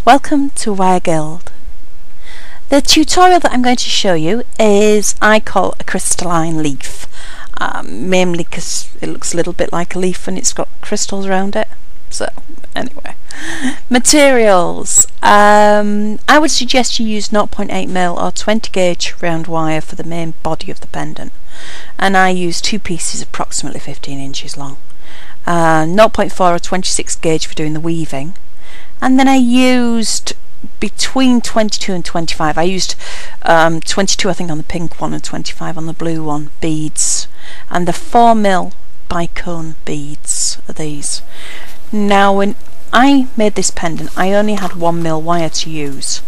Welcome to Wire Guild. The tutorial that I'm going to show you is I call a crystalline leaf, mainly because it looks a little bit like a leaf and it's got crystals around it. So anyway, materials. I would suggest you use 0.8mm or 20 gauge round wire for the main body of the pendant, and I use two pieces approximately 15 inches long. 0.4 or 26 gauge for doing the weaving, and then I used between 22 and 25. I used 22 I think on the pink one and 25 on the blue one, beads, and the 4mm bicone beads are these. Now when I made this pendant I only had 1mm wire to use,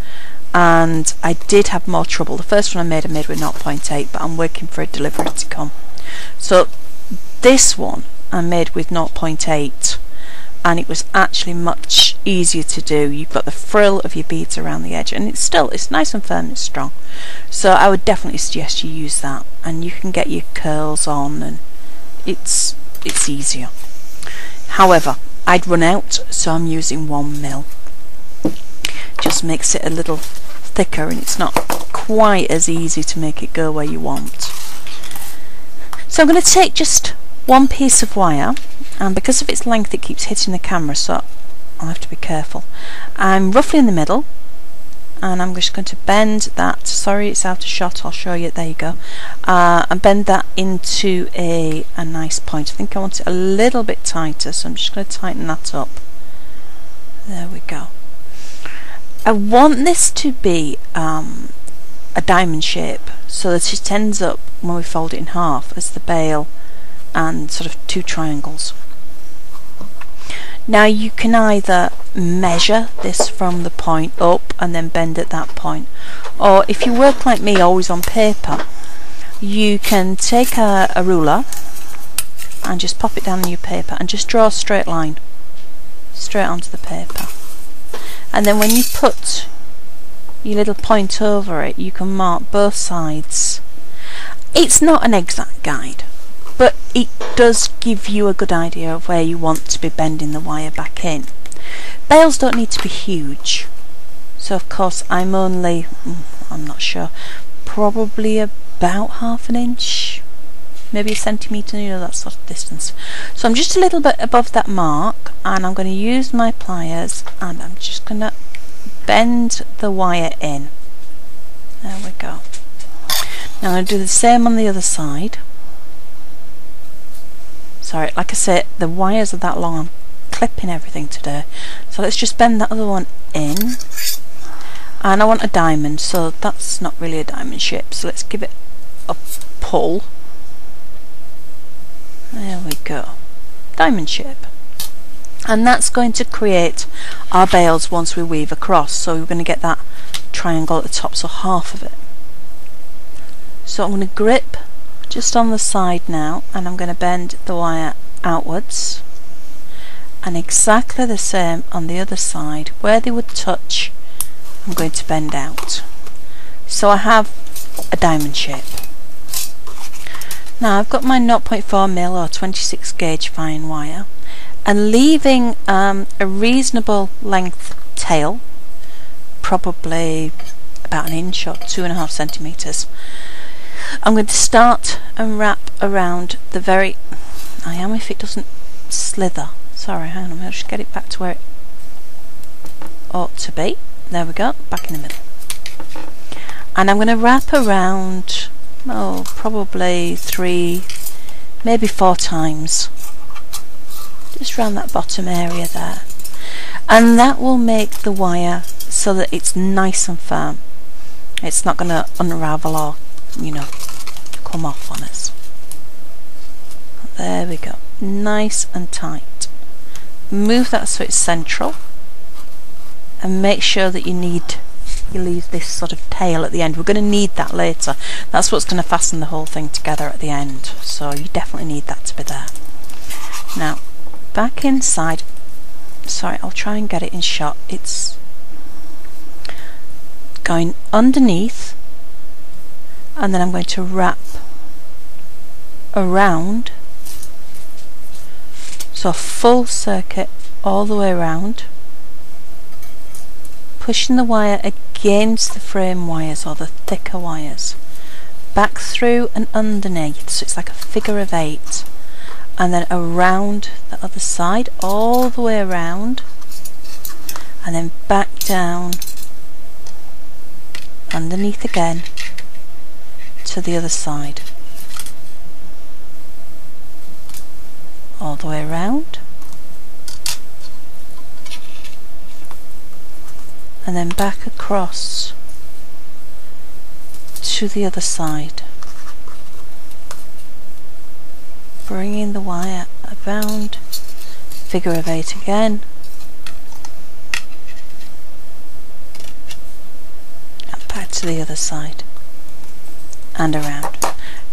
and I did have more trouble. The first one I made with 0.8, but I'm waiting for a delivery to come. So this one I made with 0.8, and it was actually much easier to do. You've got the frill of your beads around the edge, and it's nice and firm, it's strong. So I would definitely suggest you use that, and you can get your curls on, and it's easier. However, I'd run out, so I'm using 1mm. Just makes it a little thicker, and it's not quite as easy to make it go where you want. So I'm going to take just one piece of wire, and because of its length it keeps hitting the camera, so I'll have to be careful. I'm roughly in the middle, and I'm just going to bend that. Sorry it's out of shot, I'll show you. There you go. And bend that into a nice point. I think I want it a little bit tighter, so I'm just going to tighten that up. There we go. I want this to be a diamond shape, so that it ends up, when we fold it in half, as the bail and sort of two triangles. Now you can either measure this from the point up and then bend at that point, or if you work like me, always on paper, you can take a ruler and just pop it down on your paper and just draw a straight line straight onto the paper, and then when you put your little point over it you can mark both sides. It's not an exact guide, but it does give you a good idea of where you want to be bending the wire back in. Bails don't need to be huge, so of course I'm only, I'm not sure, probably about ½ an inch, maybe a centimetre, you know, that sort of distance. So I'm just a little bit above that mark, and I'm going to use my pliers and I'm just going to bend the wire in. There we go. Now I'm going to do the same on the other side. Sorry, like I said, the wires are that long, I'm clipping everything today. So let's just bend that other one in. And I want a diamond, so that's not really a diamond shape, so let's give it a pull. There we go. Diamond shape. And that's going to create our bails once we weave across. So we're going to get that triangle at the top, so half of it. So I'm going to grip just on the side now, and I'm going to bend the wire outwards, and exactly the same on the other side. Where they would touch, I'm going to bend out, so I have a diamond shape. Now I've got my 0.4mm or 26 gauge fine wire, and leaving a reasonable length tail, probably about an inch or 2.5 centimetres. I'm going to start and wrap around the very, I am if it doesn't slither. Sorry, hang on, I'll just get it back to where it ought to be. There we go, back in the middle. And I'm going to wrap around, oh, probably 3, maybe 4 times. Just around that bottom area there. And that will make the wire so that it's nice and firm. It's not going to unravel or, you know, come off on us. There we go, nice and tight. Move that so it's central, and make sure that you leave this sort of tail at the end. We're going to need that later. That's what's going to fasten the whole thing together at the end, so you definitely need that to be there. Now back inside, sorry, I'll try and get it in shot. It's going underneath, and then I'm going to wrap around, so a full circuit all the way around, pushing the wire against the frame wires or the thicker wires, back through and underneath, so it's like a figure of 8, and then around the other side, all the way around, and then back down underneath again to the other side, all the way around, and then back across to the other side, bringing the wire around, figure of 8 again, and back to the other side and around.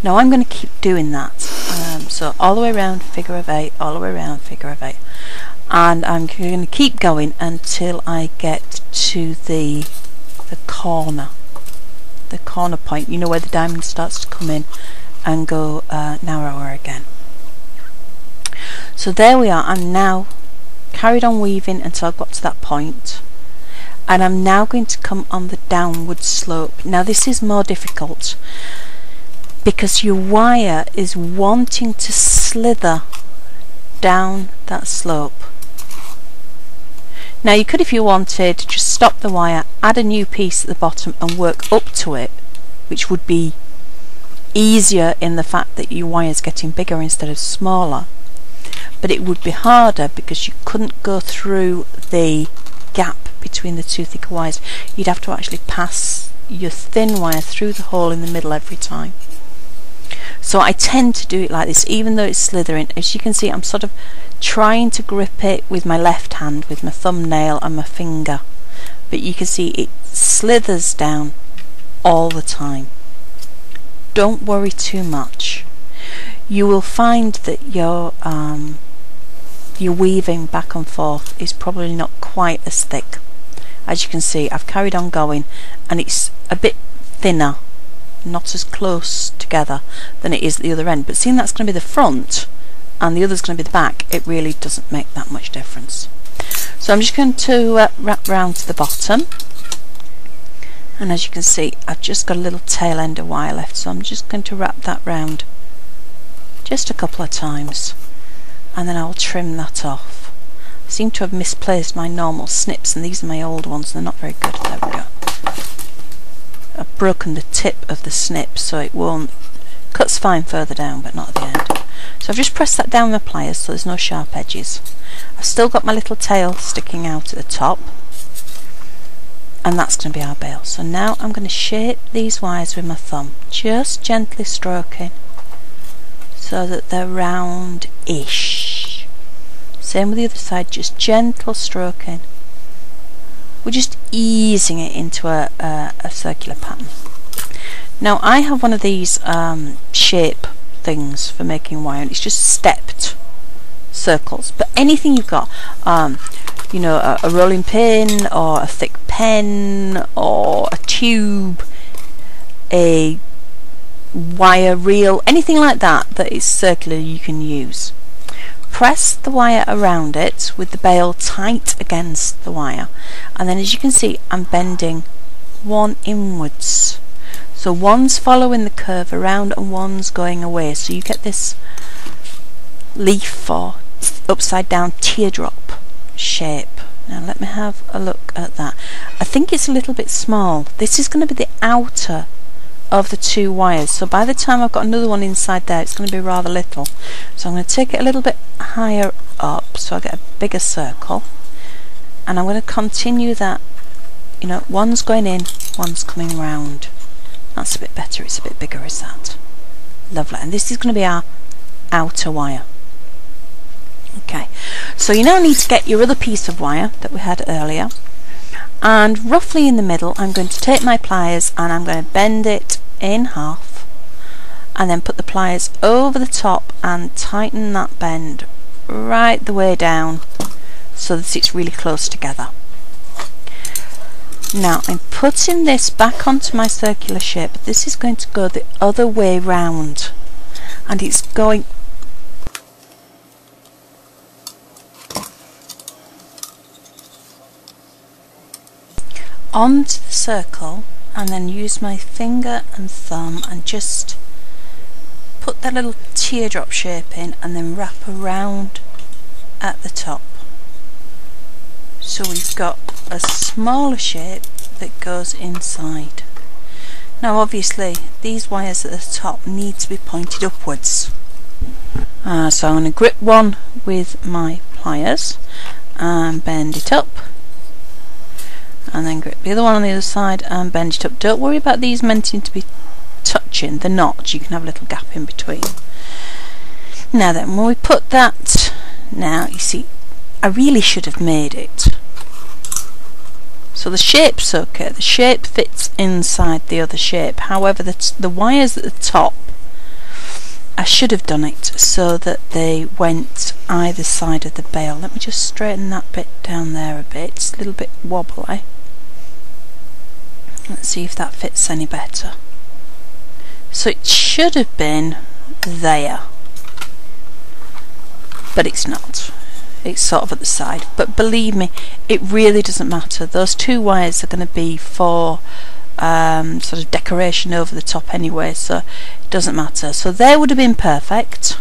Now I'm going to keep doing that, so all the way around, figure of 8, all the way around, figure of 8, and I'm going to keep going until I get to the corner point, you know, where the diamond starts to come in and go narrower again. So there we are. I'm now carried on weaving until I've got to that point, and I'm now going to come on the downward slope. Now this is more difficult because your wire is wanting to slither down that slope. Now you could, if you wanted, just stop the wire, add a new piece at the bottom and work up to it, which would be easier in the fact that your wire is getting bigger instead of smaller, but it would be harder because you couldn't go through the gap between the two thicker wires. You'd have to actually pass your thin wire through the hole in the middle every time. So I tend to do it like this, even though it's slithering. As you can see, I'm sort of trying to grip it with my left hand, with my thumbnail and my finger, but you can see it slithers down all the time. Don't worry too much. You will find that your weaving back and forth is probably not quite as thick. As you can see, I've carried on going and it's a bit thinner, not as close together than it is at the other end, but seeing that's going to be the front and the other's going to be the back, it really doesn't make that much difference. So I'm just going to wrap round to the bottom, and as you can see, I've just got a little tail end of wire left, so I'm just going to wrap that round just a couple of times, and then I'll trim that off. I seem to have misplaced my normal snips, and these are my old ones, they're not very good. There we go. I've broken the tip of the snip, so it won't, cuts fine further down but not at the end. So I've just pressed that down with my pliers so there's no sharp edges. I've still got my little tail sticking out at the top, and that's going to be our bail. So now I'm going to shape these wires with my thumb, just gently stroking so that they're round-ish. Same with the other side, just gentle stroking. We're just easing it into a circular pattern. Now I have one of these shape things for making wire, and it's just stepped circles, but anything you've got, you know, a rolling pin or a thick pen or a tube, a wire reel, anything like that that is circular you can use. Press the wire around it with the bail tight against the wire, and then as you can see I'm bending one inwards, so one's following the curve around and one's going away, so you get this leaf or upside down teardrop shape. Now let me have a look at that. I think it's a little bit small. This is going to be the outer of the two wires, so by the time I've got another one inside there it's going to be rather little, so I'm going to take it a little bit higher up so I get a bigger circle, and I'm going to continue that, you know, one's going in, one's coming round. That's a bit better, it's a bit bigger, is that? Lovely. And this is going to be our outer wire. Okay, so you now need to get your other piece of wire that we had earlier, and roughly in the middle I'm going to take my pliers and I'm going to bend it in half, and then put the pliers over the top and tighten that bend right the way down so that it's really close together. Now I'm putting this back onto my circular shape, but this is going to go the other way round, and it's going onto the circle and then use my finger and thumb and just put that little teardrop shape in and then wrap around at the top. So we've got a smaller shape that goes inside. Now obviously these wires at the top need to be pointed upwards. So I'm going to grip one with my pliers and bend it up, and then grip the other one on the other side and bend it up. Don't worry about these meant to be touching, they're not, you can have a little gap in between. Now then, when we put that, now you see I really should have made it so the shape's okay, the shape fits inside the other shape. However, the wires at the top, I should have done it so that they went either side of the bail. Let me just straighten that bit down there a bit, it's a little bit wobbly. Let's see if that fits any better. So it should have been there, but it's not. It's sort of at the side, but believe me, it really doesn't matter. Those two wires are going to be for sort of decoration over the top anyway, so it doesn't matter. So there would have been perfect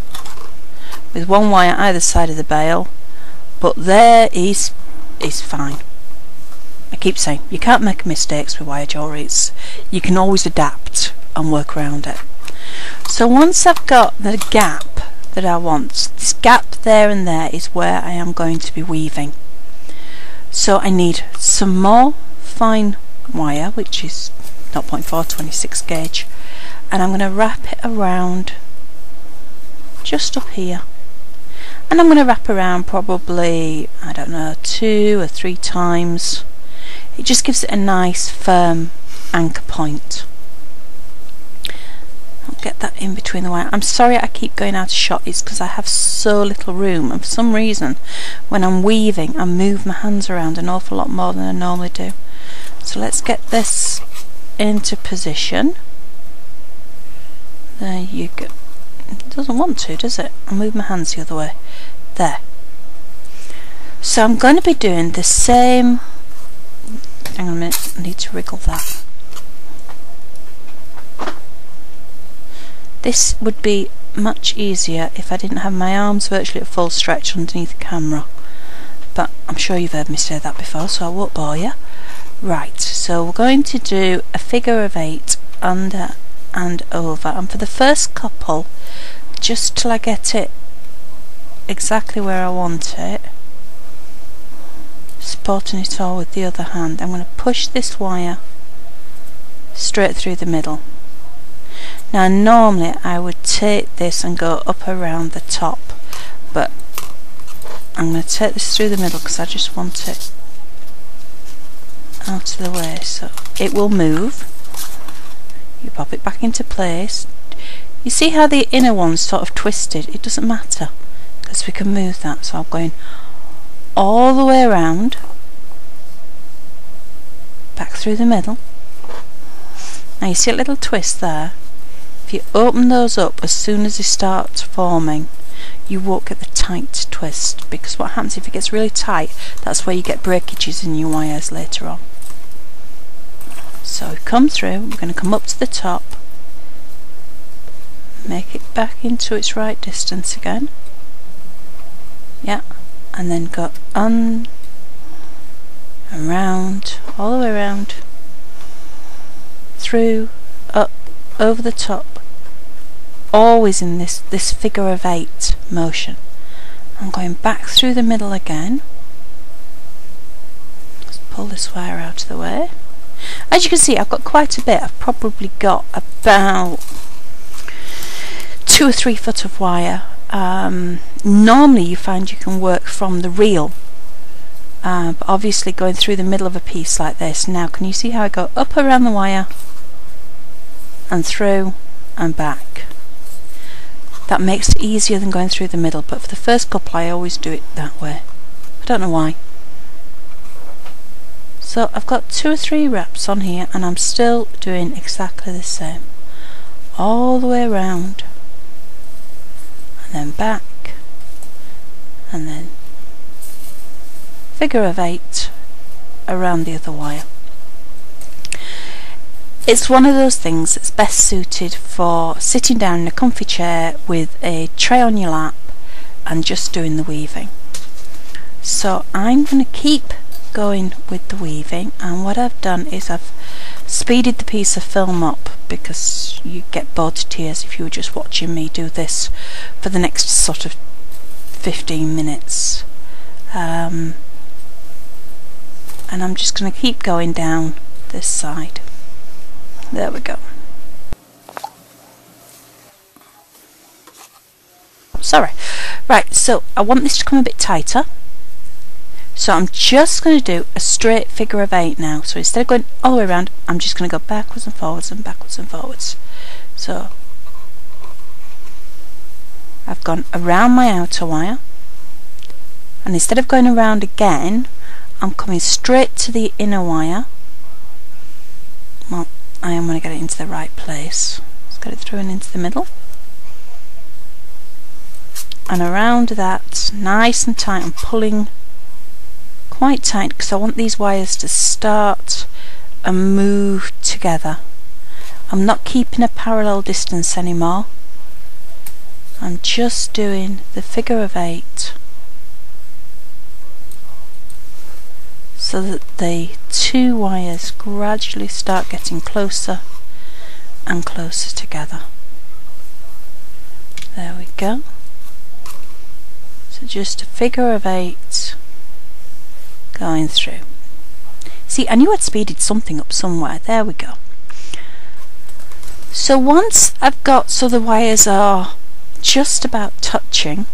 with one wire either side of the bail, but there is fine. I keep saying you can't make mistakes with wire jewellery. You can always adapt and work around it. So once I've got the gap that I want, this gap there and there is where I am going to be weaving. So I need some more fine wire, which is 0.4 26 gauge, and I'm going to wrap it around just up here, and I'm going to wrap around probably, I don't know, 2 or 3 times. It just gives it a nice firm anchor point. I'll get that in between the wire. I'm sorry I keep going out of shot, it's because I have so little room, and for some reason when I'm weaving I move my hands around an awful lot more than I normally do. So let's get this into position. There you go. It doesn't want to, does it? I'll move my hands the other way. There. So I'm going to be doing the same. Hang on a minute, I need to wriggle that. This would be much easier if I didn't have my arms virtually at full stretch underneath the camera, but I'm sure you've heard me say that before, so I won't bore you. Right, so we're going to do a figure of 8 under and over, and for the first couple, just till I get it exactly where I want it, supporting it all with the other hand, I'm going to push this wire straight through the middle. Now normally I would take this and go up around the top, but I'm going to take this through the middle because I just want it out of the way, so it will move. You pop it back into place. You see how the inner one's sort of twisted? It doesn't matter because we can move that. So I'm going all the way around, back through the middle. Now you see a little twist there. If you open those up as soon as they start forming, you won't get the tight twist, because what happens if it gets really tight, that's where you get breakages in your wires later on. So we've come through, we're going to come up to the top, make it back into its right distance again, yeah, and then go around, all the way around, through, up, over the top, always in this figure of 8 motion. I'm going back through the middle again. Let's pull this wire out of the way. As you can see, I've got quite a bit. I've probably got about 2 or 3 foot of wire. Normally you find you can work from the reel, but obviously going through the middle of a piece like this, now can you see how I go up around the wire and through and back? That makes it easier than going through the middle, but for the first couple I always do it that way. I don't know why. So I've got 2 or 3 wraps on here and I'm still doing exactly the same. All the way around and then back and then figure of 8 around the other wire. It's one of those things that's best suited for sitting down in a comfy chair with a tray on your lap and just doing the weaving. So I'm going to keep going with the weaving, and what I've done is I've speeded the piece of film up because you get bored to tears if you were just watching me do this for the next sort of 15 minutes. And I'm just going to keep going down this side. There we go. Sorry. Right, so I want this to come a bit tighter. So I'm just going to do a straight figure of 8 now. So instead of going all the way around, I'm just going to go backwards and forwards and backwards and forwards. So I've gone around my outer wire, and instead of going around again, I'm coming straight to the inner wire. Well, I am going to get it into the right place. Let's get it through and into the middle. And around that, nice and tight. I'm pulling quite tight because I want these wires to start and move together. I'm not keeping a parallel distance anymore. I'm just doing the figure of 8 so that the two wires gradually start getting closer and closer together. There we go. So just a figure of 8 going through. See, I knew I'd speeded something up somewhere. There we go. So once I've got so the wires are just about touching,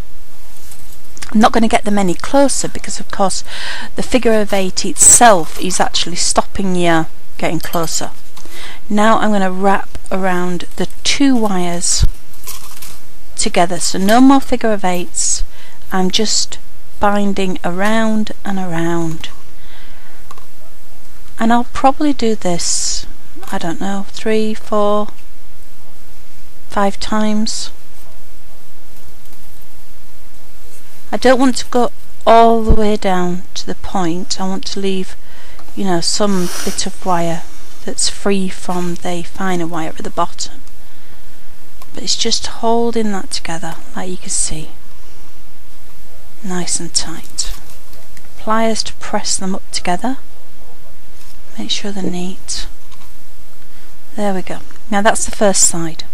I'm not going to get them any closer because of course the figure of 8 itself is actually stopping you getting closer. Now I'm going to wrap around the two wires together, so no more figure of 8s. I'm just binding around and around, and I'll probably do this, I don't know, 3, 4, 5 times. I don't want to go all the way down to the point. I want to leave, you know, some bit of wire that's free from the finer wire at the bottom, but it's just holding that together like you can see, nice and tight. Pliers to press them up together, make sure they're neat. There we go. Now that's the first side.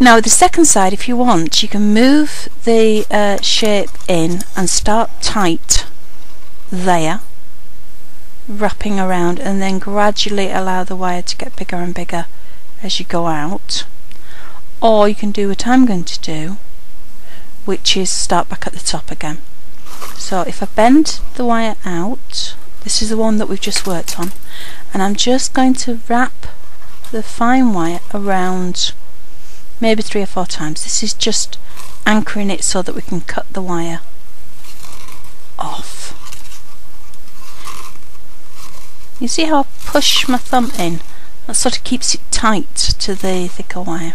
Now the second side, if you want, you can move the shape in and start tight there, wrapping around, and then gradually allow the wire to get bigger and bigger as you go out. Or you can do what I'm going to do, which is start back at the top again. So if I bend the wire out, this is the one that we've just worked on, and I'm just going to wrap the fine wire around maybe 3 or 4 times. This is just anchoring it so that we can cut the wire off. You see how I push my thumb in? That sort of keeps it tight to the thicker wire.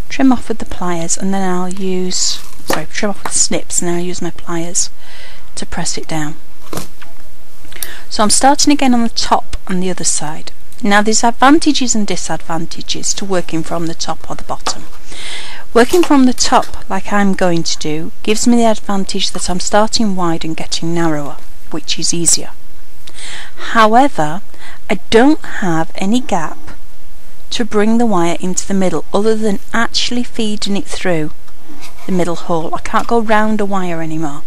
Trim off with the pliers, and then I'll use, trim off with the snips, and then I'll use my pliers to press it down. So I'm starting again on the top on the other side. Now there's advantages and disadvantages to working from the top or the bottom. Working from the top, like I'm going to do, gives me the advantage that I'm starting wide and getting narrower, which is easier. However, I don't have any gap to bring the wire into the middle other than actually feeding it through the middle hole. I can't go round a wire anymore.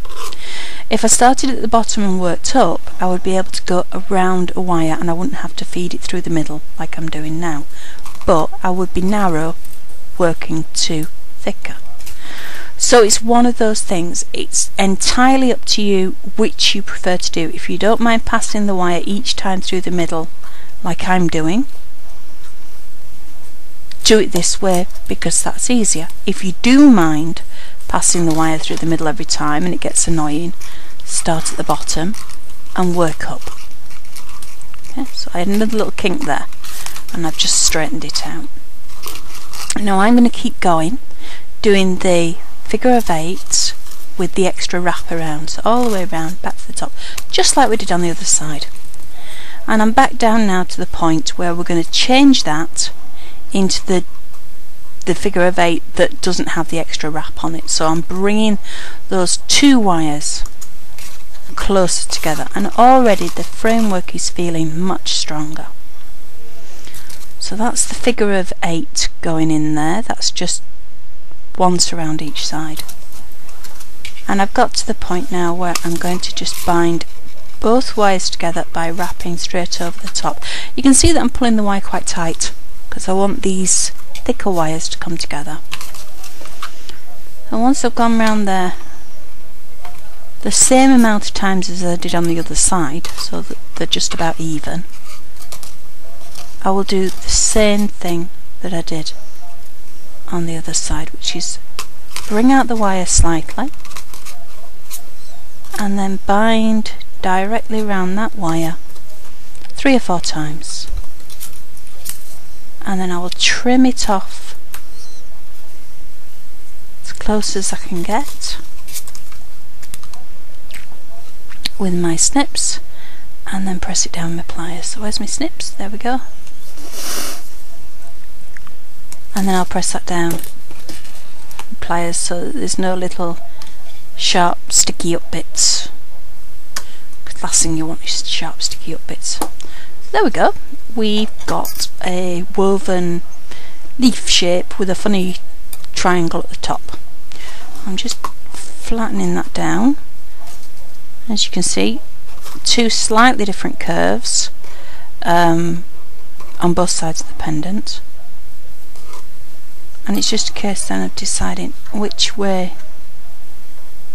If I started at the bottom and worked up, I would be able to go around a wire and I wouldn't have to feed it through the middle like I'm doing now. But I would be narrow working to thicker. So it's one of those things. It's entirely up to you which you prefer to do. If you don't mind passing the wire each time through the middle like I'm doing, do it this way because that's easier. If you do mind passing the wire through the middle every time and it gets annoying, start at the bottom and work up. Okay, so I had another little kink there and I've just straightened it out. Now I'm going to keep going, doing the figure of 8 with the extra wrap around, so all the way around back to the top, just like we did on the other side. And I'm back down now to the point where we're going to change that into the figure of 8 that doesn't have the extra wrap on it. So I'm bringing those 2 wires closer together, and already the framework is feeling much stronger. So that's the figure of 8 going in there. That's just 1 surround each side. And I've got to the point now where I'm going to just bind both wires together by wrapping straight over the top. You can see that I'm pulling the wire quite tight because I want these thicker wires to come together. And once I've gone round there the same amount of times as I did on the other side, so that they're just about even, I will do the same thing that I did on the other side, which is bring out the wire slightly and then bind directly around that wire 3 or 4 times, and then I will trim it off as close as I can get with my snips, and then press it down with my pliers. So where's my snips? There we go. And then I'll press that down with pliers so that there's no little sharp sticky up bits, because the last thing you want is sharp sticky up bits. There we go. We've got a woven leaf shape with a funny triangle at the top. I'm just flattening that down. As you can see, 2 slightly different curves on both sides of the pendant, and it's just a case then of deciding which way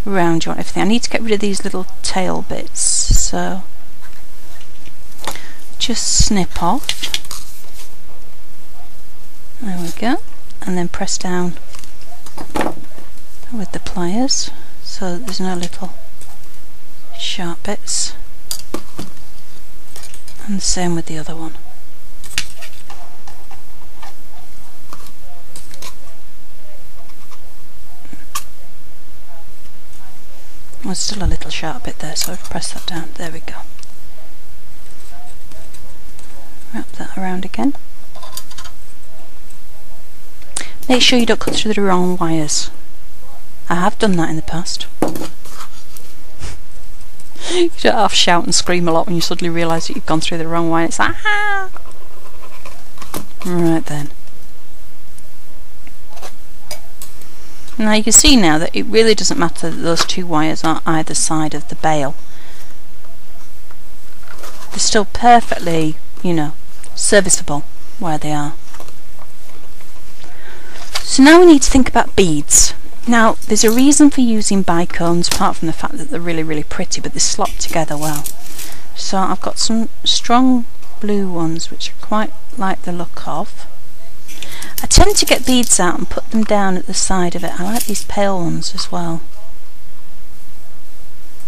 round you want everything. I need to get rid of these little tail bits, so just snip off. There we go, and then press down with the pliers so that there's no little sharp bits, and the same with the other one. There's still a little sharp bit there, so I'll press that down. There we go. Wrap that around again. Make sure you don't cut through the wrong wires. I have done that in the past. You don't have to shout and scream a lot when you suddenly realise that you've gone through the wrong wire. It's like, ah! Right then. Now you can see now that it really doesn't matter that those 2 wires are either side of the bail. They're still perfectly, you know, serviceable where they are. So now we need to think about beads. Now there's a reason for using bicones, apart from the fact that they're really, really pretty, but they slot together well. So I've got some strong blue ones which I quite like the look of. I tend to get beads out and put them down at the side of it. I like these pale ones as well.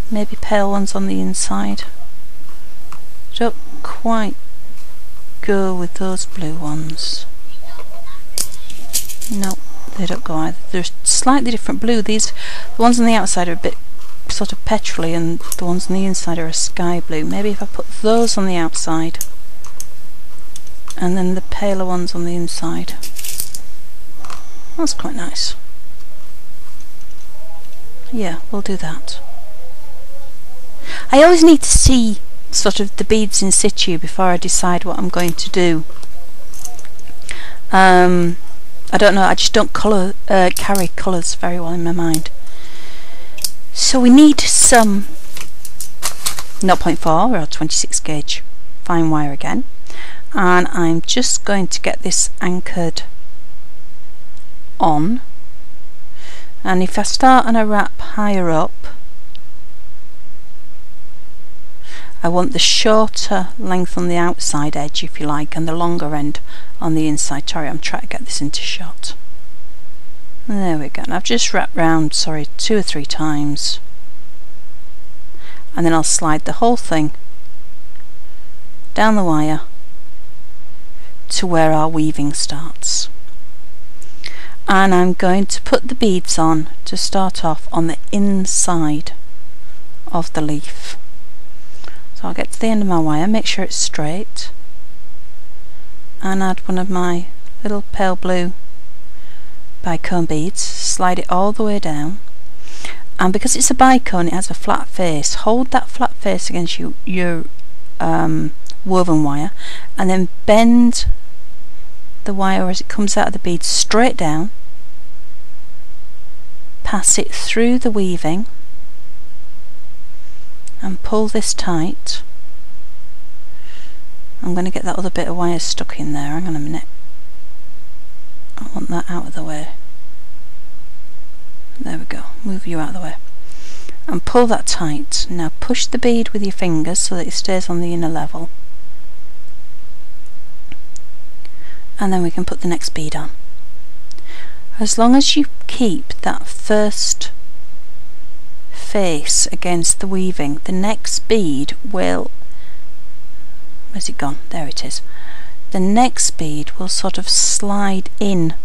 Maybe pale ones on the inside. Don't quite go with those blue ones. No, they don't go either. They're slightly different blue. These, the ones on the outside are a bit sort of petrol-y, and the ones on the inside are a sky blue. Maybe if I put those on the outside and then the paler ones on the inside. That's quite nice. Yeah, we'll do that. I always need to see sort of the beads in situ before I decide what I'm going to do. I don't know, I just don't carry colours very well in my mind. So we need some 0.4 or 26 gauge fine wire again, and I'm just going to get this anchored on, and if I start on a wrap higher up, I want the shorter length on the outside edge, if you like, and the longer end on the inside. Sorry, I'm trying to get this into shot. There we go. And I've just wrapped round, 2 or 3 times, and then I'll slide the whole thing down the wire to where our weaving starts. And I'm going to put the beads on to start off on the inside of the leaf. So I'll get to the end of my wire, make sure it's straight, and add one of my little pale blue bicone beads, slide it all the way down, and because it's a bicone it has a flat face, hold that flat face against your woven wire, and then bend the wire as it comes out of the bead straight down, pass it through the weaving and pull this tight. I'm going to get that other bit of wire stuck in there, hang on a minute, I want that out of the way. There we go, move you out of the way and pull that tight. Now push the bead with your fingers so that it stays on the inner level, and then we can put the next bead on. As long as you keep that first face against the weaving, the next bead will, where's it gone? There it is. The next bead will sort of slide in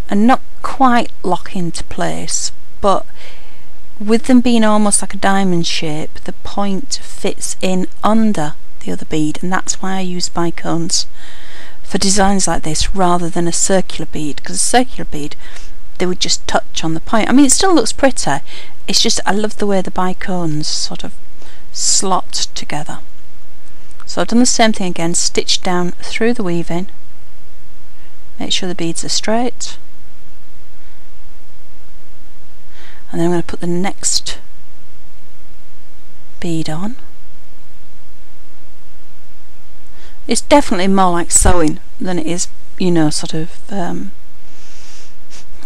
and not quite lock into place, but with them being almost like a diamond shape, the point fits in under the other bead, and that's why I use bicones for designs like this rather than a circular bead, because a circular bead they would just touch on the point. I mean, it still looks pretty, it's just I love the way the bicones sort of slot together. So I've done the same thing again, stitch down through the weaving, make sure the beads are straight, and then I'm going to put the next bead on. It's definitely more like sewing than it is, you know, sort of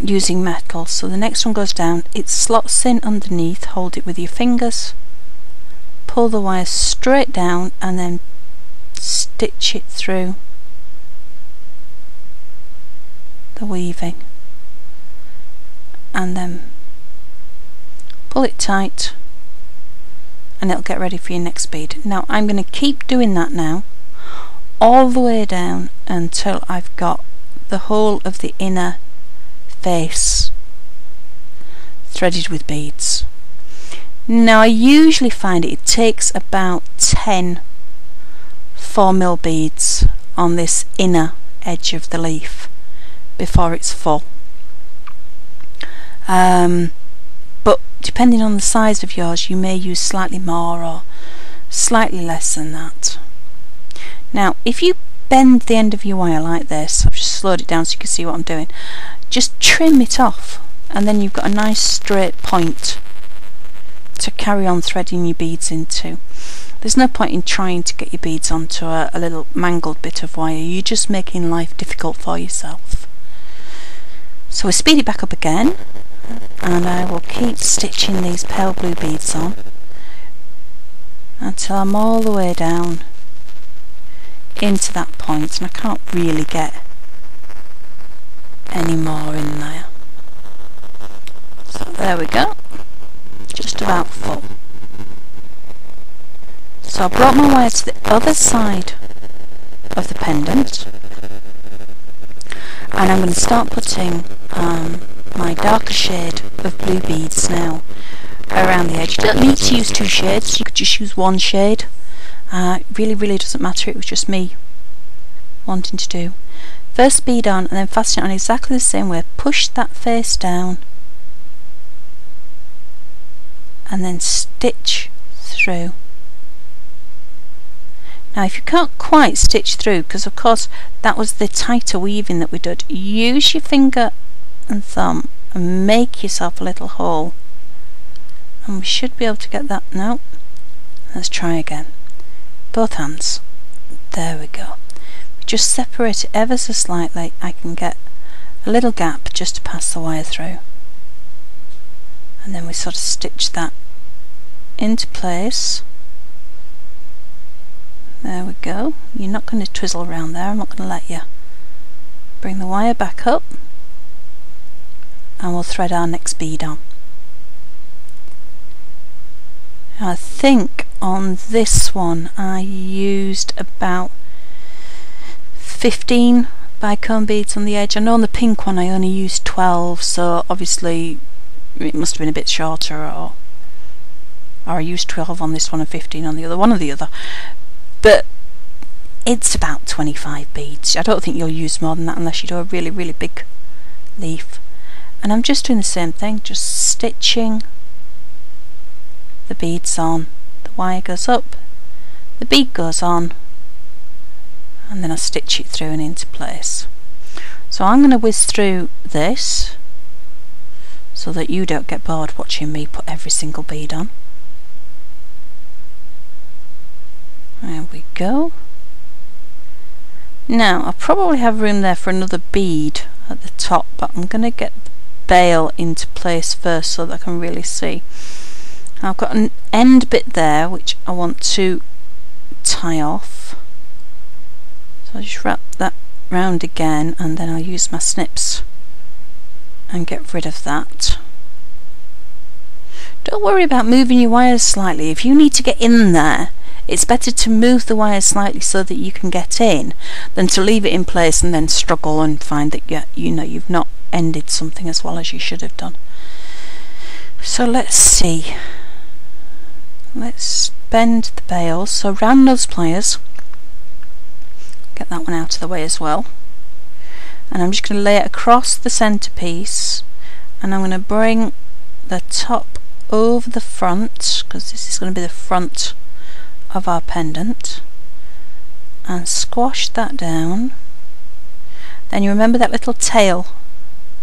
using metal. So the next one goes down, it slots in underneath, hold it with your fingers, pull the wire straight down and then stitch it through the weaving, and then pull it tight and it'll get ready for your next bead. Now I'm going to keep doing that now all the way down until I've got the whole of the inner face threaded with beads. Now I usually find it takes about 10 4mm beads on this inner edge of the leaf before it's full, but depending on the size of yours you may use slightly more or slightly less than that. Now if you bend the end of your wire like this, I've just slowed it down so you can see what I'm doing, just trim it off and then you've got a nice straight point to carry on threading your beads into. There's no point in trying to get your beads onto a little mangled bit of wire, you're just making life difficult for yourself. So we speed it back up again and I will keep stitching these pale blue beads on until I'm all the way down into that point, and I can't really get any more in there. So there we go, just about full. So I brought my wire to the other side of the pendant and I'm going to start putting my darker shade of blue beads now around the edge. You don't need to use two shades, you could just use one shade. It really doesn't matter, it was just me wanting to do. First bead on and then fasten it on exactly the same way, push that face down and then stitch through. Now if you can't quite stitch through, because of course that was the tighter weaving that we did, use your finger and thumb and make yourself a little hole, and we should be able to get that. No, let's try again, both hands, there we go. Just separate it ever so slightly, I can get a little gap just to pass the wire through, and then we sort of stitch that into place. There we go. You're not going to twizzle around there, I'm not going to let you. Bring the wire back up and we'll thread our next bead on. I think on this one I used about 15 bicone beads on the edge. I know on the pink one I only used 12, so obviously it must have been a bit shorter, or or I used 12 on this one and 15 on the other, one or the other, but it's about 25 beads. I don't think you'll use more than that unless you do a really, really big leaf. And I'm just doing the same thing, just stitching the beads on. The wire goes up, the bead goes on, and then I stitch it through and into place. So I'm going to whiz through this so that you don't get bored watching me put every single bead on. There we go. Now I probably have room there for another bead at the top, but I'm going to get the bail into place first so that I can really see. I've got an end bit there which I want to tie off, so I'll just wrap that round again and then I'll use my snips and get rid of that. Don't worry about moving your wires slightly. If you need to get in there, it's better to move the wires slightly so that you can get in than to leave it in place and then struggle and find that you've not ended something as well as you should have done. So let's see. Let's bend the bails. So round those pliers. Get that one out of the way as well. And I'm just going to lay it across the centerpiece, and I'm going to bring the top over the front, because this is going to be the front of our pendant, and squash that down. Then you remember that little tail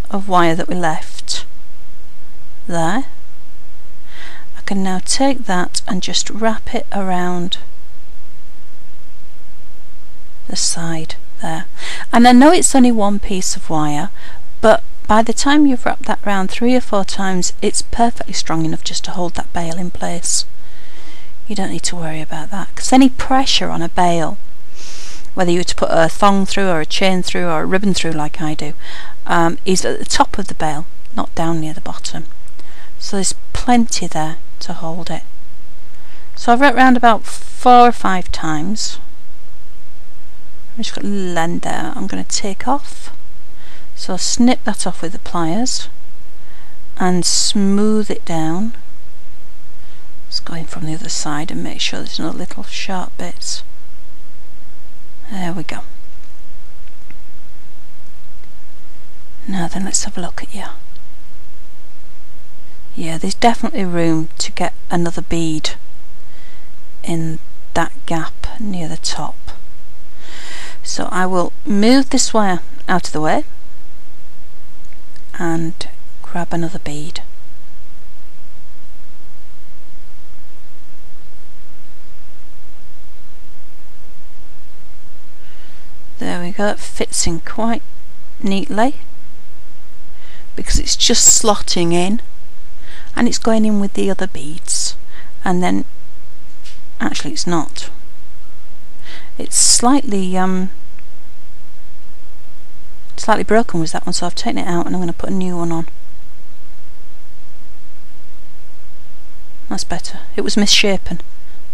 of wire that we left there? I can now take that and just wrap it around the side there. And I know it's only one piece of wire, but by the time you've wrapped that round 3 or 4 times, it's perfectly strong enough just to hold that bail in place. You don't need to worry about that, because any pressure on a bail, whether you were to put a thong through or a chain through or a ribbon through like I do, is at the top of the bail, not down near the bottom. So there's plenty there to hold it. So I've wrapped round about 4 or 5 times. I've just got a little end there I'm going to take off. So I'll snip that off with the pliers and smooth it down. Let's go in from the other side and make sure there's no little sharp bits. There we go. Now then, let's have a look at you. Yeah, there's definitely room to get another bead in that gap near the top. So I will move this wire out of the way and grab another bead. There we go, it fits in quite neatly because it's just slotting in and it's going in with the other beads, and then actually it's not. It's slightly broken was that one, so I've taken it out and I'm going to put a new one on. That's better. It was misshapen.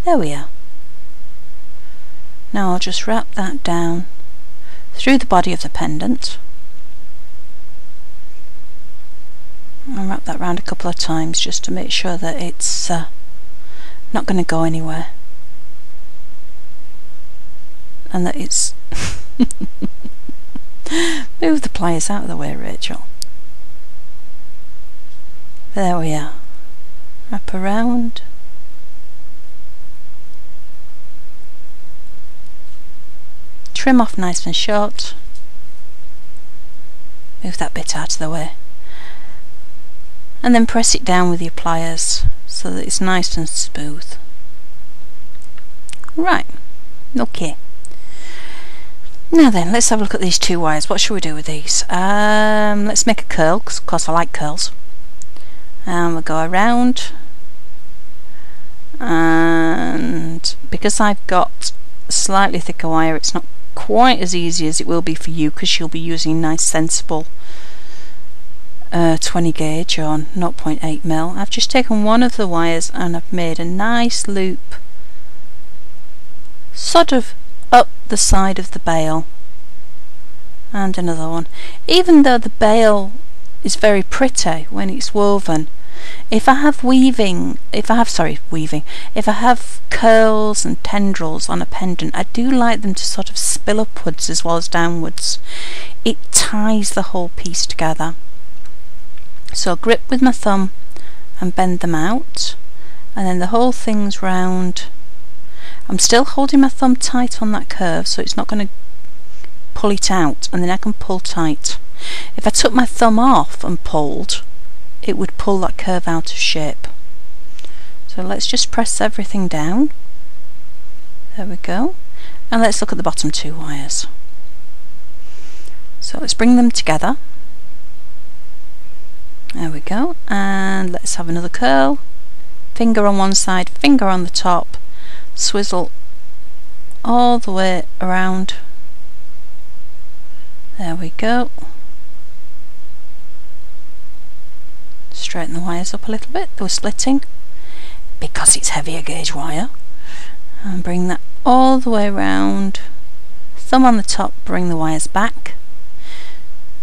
There we are. Now I'll just wrap that down through the body of the pendant. I'll wrap that round a couple of times just to make sure that it's not going to go anywhere, and that it's move the pliers out of the way, Rachel. There we are. Wrap around. Trim off nice and short. Move that bit out of the way. And then press it down with your pliers so that it's nice and smooth. Right, okay. Now then, let's have a look at these 2 wires. What should we do with these? Let's make a curl, because of course I like curls. And we'll go around, and because I've got slightly thicker wire, it's not quite as easy as it will be for you, because you'll be using nice sensible 20 gauge or 0.8mm. I've just taken one of the wires and I've made a nice loop sort of up the side of the bail, and another one. Even though the bail is very pretty when it's woven, If I have curls and tendrils on a pendant, I do like them to sort of spill upwards as well as downwards. It ties the whole piece together. So I'll grip with my thumb and bend them out, and then the whole thing's round. I'm still holding my thumb tight on that curve so it's not going to pull it out, and then I can pull tight. If I took my thumb off and pulled, it would pull that curve out of shape. So let's just press everything down. There we go. And let's look at the bottom 2 wires. So let's bring them together. There we go. And let's have another curl. Finger on one side, finger on the top. Swizzle all the way around. There we go. Straighten the wires up a little bit. They were splitting because it's heavier gauge wire. And bring that all the way around. Thumb on the top, bring the wires back.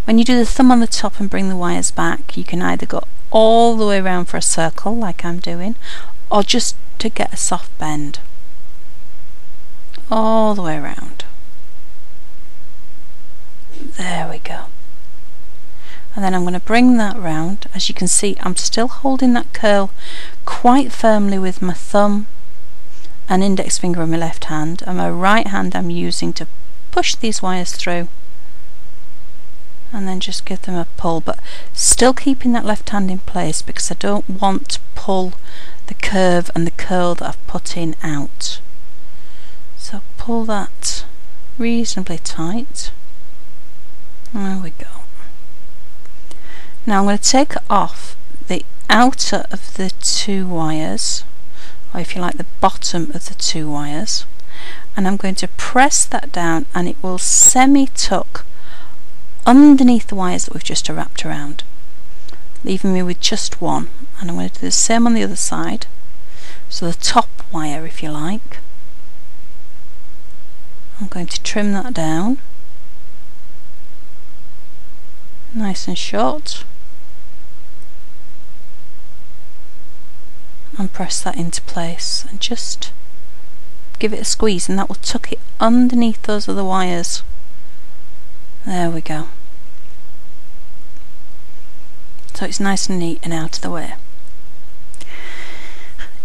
When you do the thumb on the top and bring the wires back, you can either go all the way around for a circle like I'm doing, or just to get a soft bend. All the way around. There we go. And then I'm going to bring that round. As you can see, I'm still holding that curl quite firmly with my thumb and index finger on my left hand, and my right hand I'm using to push these wires through, and then just give them a pull, but still keeping that left hand in place because I don't want to pull the curve and the curl that I've put in out. So pull that reasonably tight. There we go. Now I'm going to take off the outer of the 2 wires, or if you like the bottom of the 2 wires, and I'm going to press that down, and it will semi-tuck underneath the wires that we've just wrapped around, leaving me with just one. And I'm going to do the same on the other side. So the top wire, if you like, I'm going to trim that down nice and short and press that into place and just give it a squeeze, and that will tuck it underneath those other wires. There we go. So it's nice and neat and out of the way.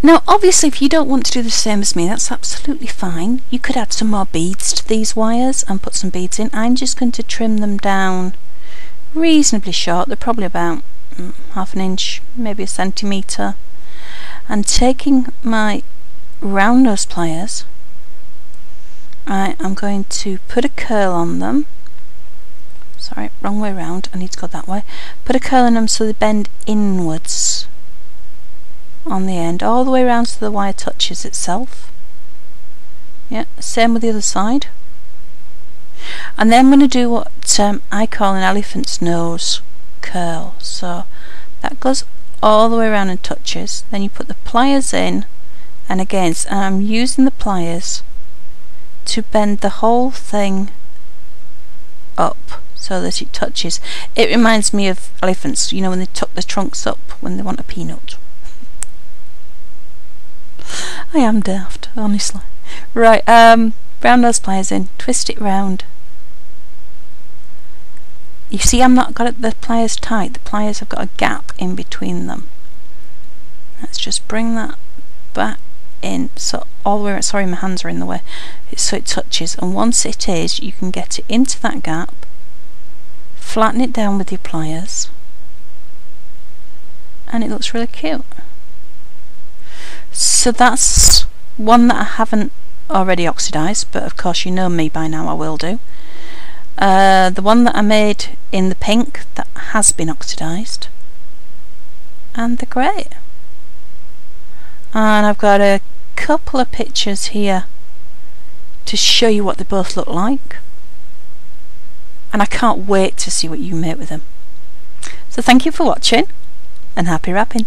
Now obviously if you don't want to do the same as me, that's absolutely fine. You could add some more beads to these wires and put some beads in. I'm just going to trim them down reasonably short. They're probably about half an inch, maybe a centimetre. And taking my round nose pliers, I'm going to put a curl on them. Sorry, wrong way round, I need to go that way. Put a curl on them so they bend inwards on the end, all the way around so the wire touches itself. Yeah, same with the other side. And then I'm going to do what I call an elephant's nose curl. So that goes all the way around and touches. Then you put the pliers in, and again, I'm using the pliers to bend the whole thing up so that it touches. It reminds me of elephants, you know, when they tuck their trunks up when they want a peanut. I am daft, honestly. Right, round those pliers in, twist it round. You see, I'm not got the pliers tight. The pliers have got a gap in between them. Let's just bring that back in, so all the way. Sorry, my hands are in the way. So it touches, and once it is, you can get it into that gap. Flatten it down with your pliers, and it looks really cute. So that's one that I haven't already oxidized, but of course you know me by now, I will do. The one that I made in the pink that has been oxidized, and they're great. And I've got a couple of pictures here to show you what they both look like, and I can't wait to see what you make with them. So thank you for watching, and happy wrapping.